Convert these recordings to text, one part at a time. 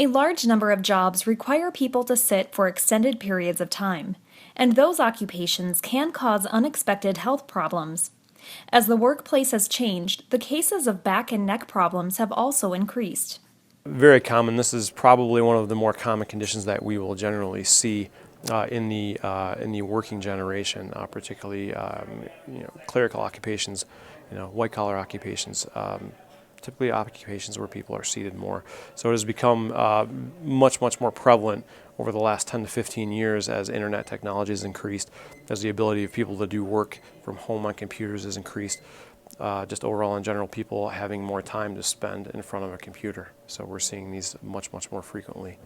A large number of jobs require people to sit for extended periods of time, and those occupations can cause unexpected health problems. As the workplace has changed, the cases of back and neck problems have also increased. Very common. This is probably one of the more common conditions that we will generally see in the working generation, particularly clerical occupations, white collar occupations. Typically occupations where people are seated more. So it has become much more prevalent over the last 10 to 15 years as internet technology has increased, as the ability of people to do work from home on computers has increased. Just overall in general, people having more time to spend in front of a computer. So we're seeing these much more frequently.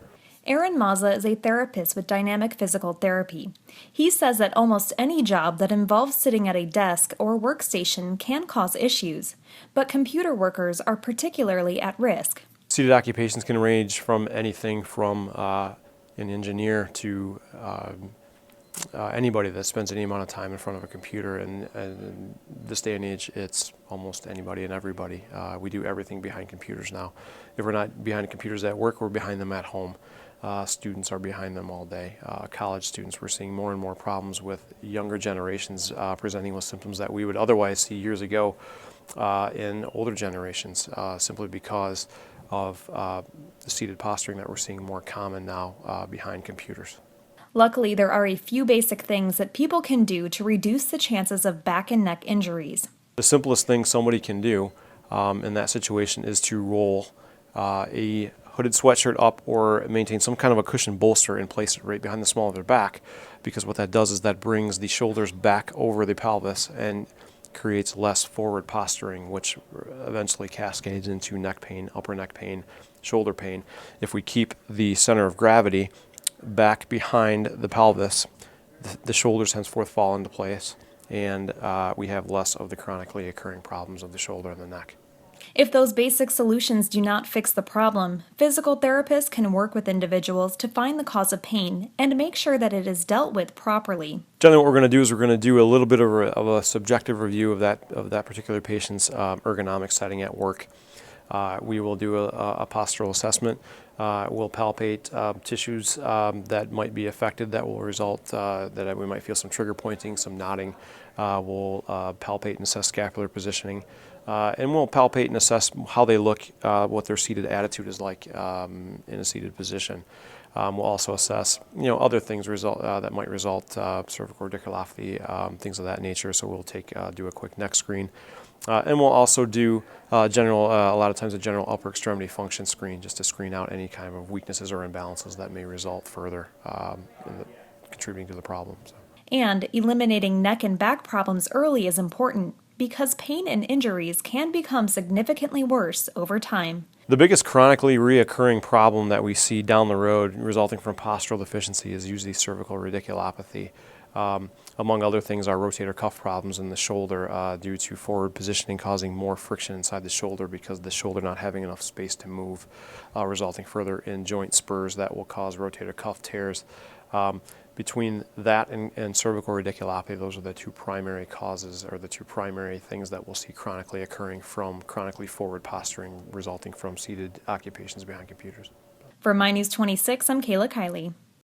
Aaron Mazza is a therapist with Dynamic Physical Therapy. He says that almost any job that involves sitting at a desk or workstation can cause issues, but computer workers are particularly at risk. Seated occupations can range from anything from an engineer to anybody that spends any amount of time in front of a computer, and this day and age it's almost anybody and everybody. We do everything behind computers now. If we're not behind computers at work, we're behind them at home. Students are behind them all day. College students, we're seeing more and more problems with younger generations presenting with symptoms that we would otherwise see years ago in older generations, simply because of the seated posturing that we're seeing more common now behind computers. Luckily, there are a few basic things that people can do to reduce the chances of back and neck injuries. The simplest thing somebody can do in that situation is to roll a hooded sweatshirt up or maintain some kind of a cushion bolster and place it right behind the small of their back, because what that does is that brings the shoulders back over the pelvis and creates less forward posturing, which eventually cascades into neck pain, upper neck pain, shoulder pain. If we keep the center of gravity back behind the pelvis, the shoulders henceforth fall into place, and we have less of the chronically occurring problems of the shoulder and the neck. If those basic solutions do not fix the problem, physical therapists can work with individuals to find the cause of pain and make sure that it is dealt with properly. Generally what we're going to do is we're going to do a little bit of a subjective review of that particular patient's ergonomic setting at work. We will do a postural assessment. We'll palpate tissues that might be affected that will result that we might feel some trigger pointing, some nodding. We'll palpate and assess scapular positioning. And we'll palpate and assess how they look, what their seated attitude is like in a seated position. We'll also assess, other things that might result, cervical radiculopathy, things of that nature. So we'll do a quick neck screen. And we'll also do a lot of times a general upper extremity function screen, just to screen out any kind of weaknesses or imbalances that may result further contributing to the problem. So. And eliminating neck and back problems early is important, because pain and injuries can become significantly worse over time. The biggest chronically reoccurring problem that we see down the road resulting from postural deficiency is usually cervical radiculopathy. Among other things are rotator cuff problems in the shoulder due to forward positioning causing more friction inside the shoulder because the shoulder not having enough space to move, resulting further in joint spurs that will cause rotator cuff tears. Between that and cervical radiculopathy, those are the two primary causes, or the two primary things that we'll see chronically occurring from chronically forward posturing resulting from seated occupations behind computers. For My News 26, I'm Kayla Kiley.